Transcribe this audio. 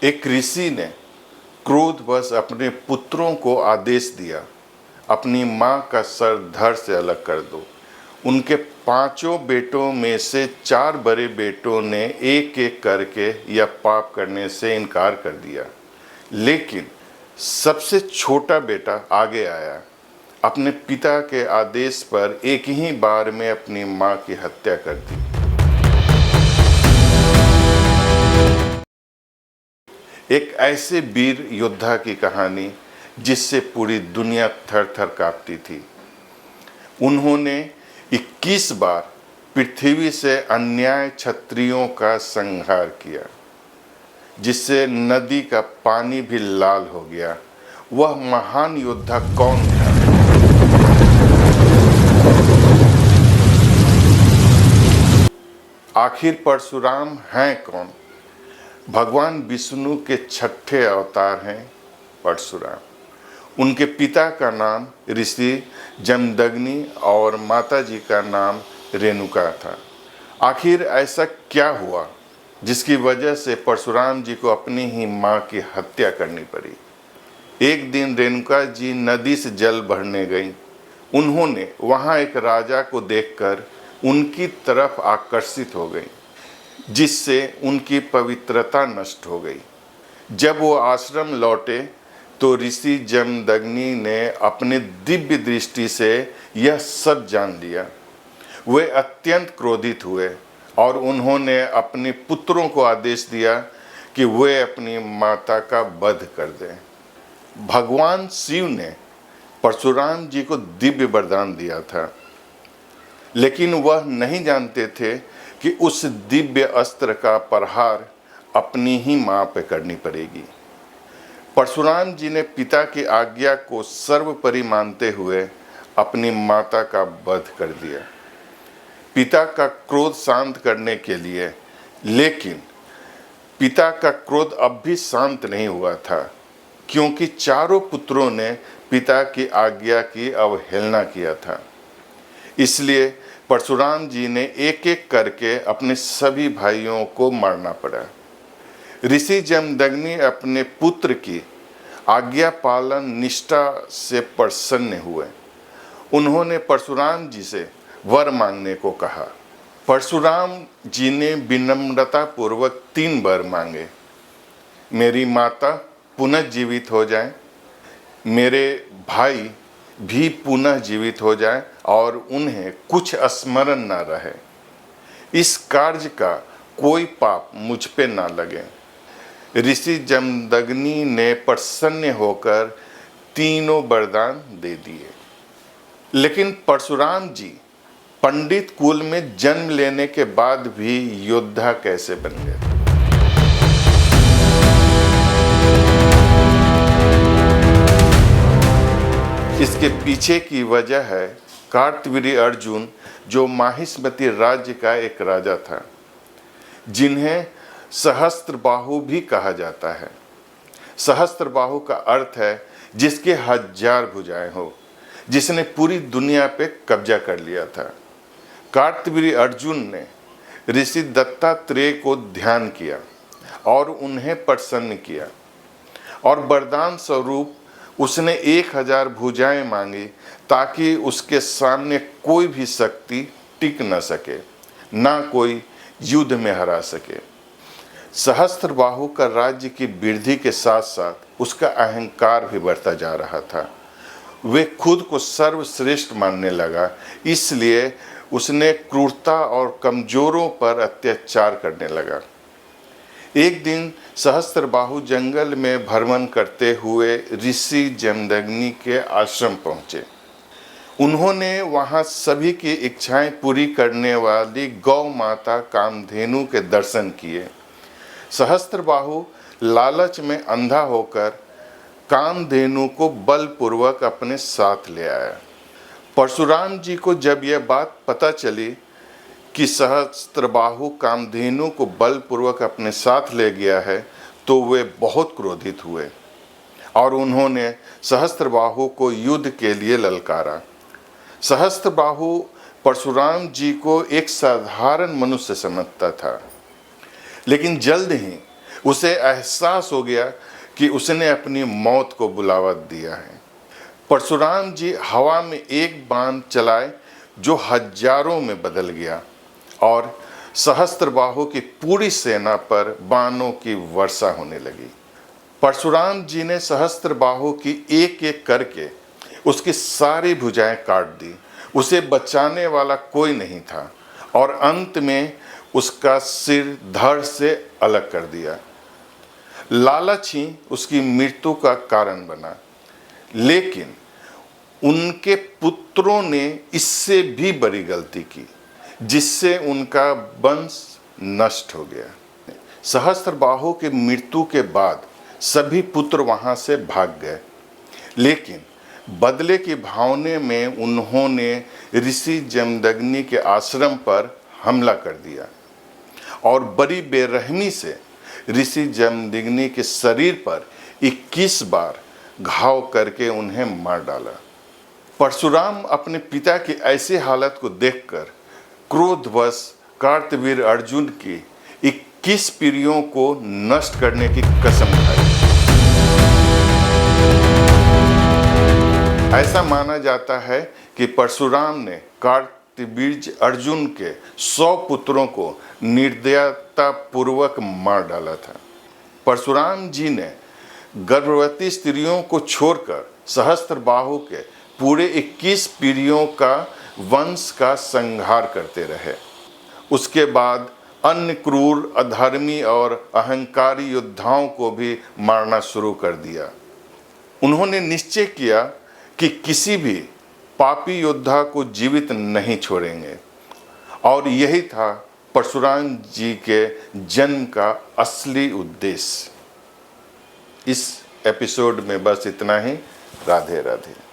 एक ऋषि ने क्रोधवश अपने पुत्रों को आदेश दिया, अपनी माँ का सर धड़ से अलग कर दो। उनके 5 बेटों में से 4 बड़े बेटों ने एक एक करके यह पाप करने से इनकार कर दिया, लेकिन सबसे छोटा बेटा आगे आया, अपने पिता के आदेश पर एक ही बार में अपनी माँ की हत्या कर दी। एक ऐसे वीर योद्धा की कहानी जिससे पूरी दुनिया थर थर कांपती थी। उन्होंने 21 बार पृथ्वी से अन्याय क्षत्रियों का संहार किया, जिससे नदी का पानी भी लाल हो गया। वह महान योद्धा कौन था? आखिर परशुराम हैं कौन? भगवान विष्णु के 6ठे अवतार हैं परशुराम। उनके पिता का नाम ऋषि जमदग्नि और माताजी का नाम रेणुका था। आखिर ऐसा क्या हुआ जिसकी वजह से परशुराम जी को अपनी ही माँ की हत्या करनी पड़ी? एक दिन रेणुका जी नदी से जल भरने गईं। उन्होंने वहाँ एक राजा को देखकर उनकी तरफ आकर्षित हो गईं, जिससे उनकी पवित्रता नष्ट हो गई। जब वो आश्रम लौटे तो ऋषि जमदग्नि ने अपने दिव्य दृष्टि से यह सब जान लिया। वे अत्यंत क्रोधित हुए और उन्होंने अपने पुत्रों को आदेश दिया कि वे अपनी माता का वध कर दें। भगवान शिव ने परशुराम जी को दिव्य वरदान दिया था, लेकिन वह नहीं जानते थे कि उस दिव्य अस्त्र का प्रहार अपनी ही माँ पे करनी पड़ेगी। परशुराम जी ने पिता की आज्ञा को सर्वोपरि मानते हुए अपनी माता का वध कर दिया, पिता का क्रोध शांत करने के लिए। लेकिन पिता का क्रोध अब भी शांत नहीं हुआ था, क्योंकि चारों पुत्रों ने पिता की आज्ञा की अवहेलना किया था। इसलिए परशुराम जी ने एक एक करके अपने सभी भाइयों को मारना पड़ा। ऋषि जमदग्नि अपने पुत्र की आज्ञा पालन निष्ठा से प्रसन्न हुए। उन्होंने परशुराम जी से वर मांगने को कहा। परशुराम जी ने विनम्रता पूर्वक 3 वर मांगे। मेरी माता पुनः जीवित हो जाए, मेरे भाई भी पुनः जीवित हो जाए और उन्हें कुछ स्मरण न रहे। इस कार्य का कोई पाप मुझ पे ना लगे। ऋषि जमदग्नि ने प्रसन्न होकर तीनों वरदान दे दिए। लेकिन परशुराम जी पंडित कुल में जन्म लेने के बाद भी योद्धा कैसे बन गए? इसके पीछे की वजह है कार्तवीर्य अर्जुन, जो माहिष्मति राज्य का एक राजा था, जिन्हें सहस्त्रबाहु भी कहा जाता है। सहस्त्रबाहु का अर्थ है जिसके 1000 भुजाएं हो, जिसने पूरी दुनिया पे कब्जा कर लिया था। कार्तवीर्य अर्जुन ने ऋषि दत्तात्रेय को ध्यान किया और उन्हें प्रसन्न किया, और वरदान स्वरूप उसने 1000 भुजाएं मांगी, ताकि उसके सामने कोई भी शक्ति टिक न सके, ना कोई युद्ध में हरा सके। सहस्त्रबाहु का राज्य की वृद्धि के साथ साथ उसका अहंकार भी बढ़ता जा रहा था। वे खुद को सर्वश्रेष्ठ मानने लगा, इसलिए उसने क्रूरता और कमजोरों पर अत्याचार करने लगा। एक दिन सहस्त्रबाहु जंगल में भ्रमण करते हुए ऋषि जमदग्नि के आश्रम पहुँचे। उन्होंने वहाँ सभी की इच्छाएं पूरी करने वाली गौ माता कामधेनु के दर्शन किए। सहस्त्रबाहु लालच में अंधा होकर कामधेनु को बलपूर्वक अपने साथ ले आया। परशुराम जी को जब यह बात पता चली कि सहस्त्रबाहु कामधेनु को बलपूर्वक अपने साथ ले गया है, तो वे बहुत क्रोधित हुए और उन्होंने सहस्त्रबाहु को युद्ध के लिए ललकारा। सहस्त्रबाहु परशुराम जी को एक साधारण मनुष्य समझता था, लेकिन जल्द ही उसे एहसास हो गया कि उसने अपनी मौत को बुलावा दिया है। परशुराम जी हवा में एक बाण चलाए जो हजारों में बदल गया और सहस्त्रबाहु की पूरी सेना पर बाणों की वर्षा होने लगी। परशुराम जी ने सहस्त्रबाहु की एक एक करके उसकी सारी भुजाएं काट दी। उसे बचाने वाला कोई नहीं था और अंत में उसका सिर धड़ से अलग कर दिया। लालच ही उसकी मृत्यु का कारण बना, लेकिन उनके पुत्रों ने इससे भी बड़ी गलती की, जिससे उनका वंश नष्ट हो गया। सहस्त्रबाहु की मृत्यु के बाद सभी पुत्र वहां से भाग गए, लेकिन बदले की भावना में उन्होंने ऋषि जमदग्नि के आश्रम पर हमला कर दिया और बड़ी बेरहमी से ऋषि जमदग्नि के शरीर पर 21 बार घाव करके उन्हें मार डाला। परशुराम अपने पिता की ऐसी हालत को देखकर क्रोधवश कार्तवीर अर्जुन की 21 पीढ़ियों को नष्ट करने की कसम खाई। ऐसा माना जाता है कि परशुराम ने कार्तवीर्य अर्जुन के 100 पुत्रों को निर्दयता पूर्वक मार डाला था। परशुराम जी ने गर्भवती स्त्रियों को छोड़कर सहस्त्रबाहु के पूरे 21 पीढ़ियों का वंश का संहार करते रहे। उसके बाद अन्य क्रूर, अधर्मी और अहंकारी योद्धाओं को भी मारना शुरू कर दिया। उन्होंने निश्चय किया कि किसी भी पापी योद्धा को जीवित नहीं छोड़ेंगे और यही था परशुराम जी के जन्म का असली उद्देश्य। इस एपिसोड में बस इतना ही। राधे राधे।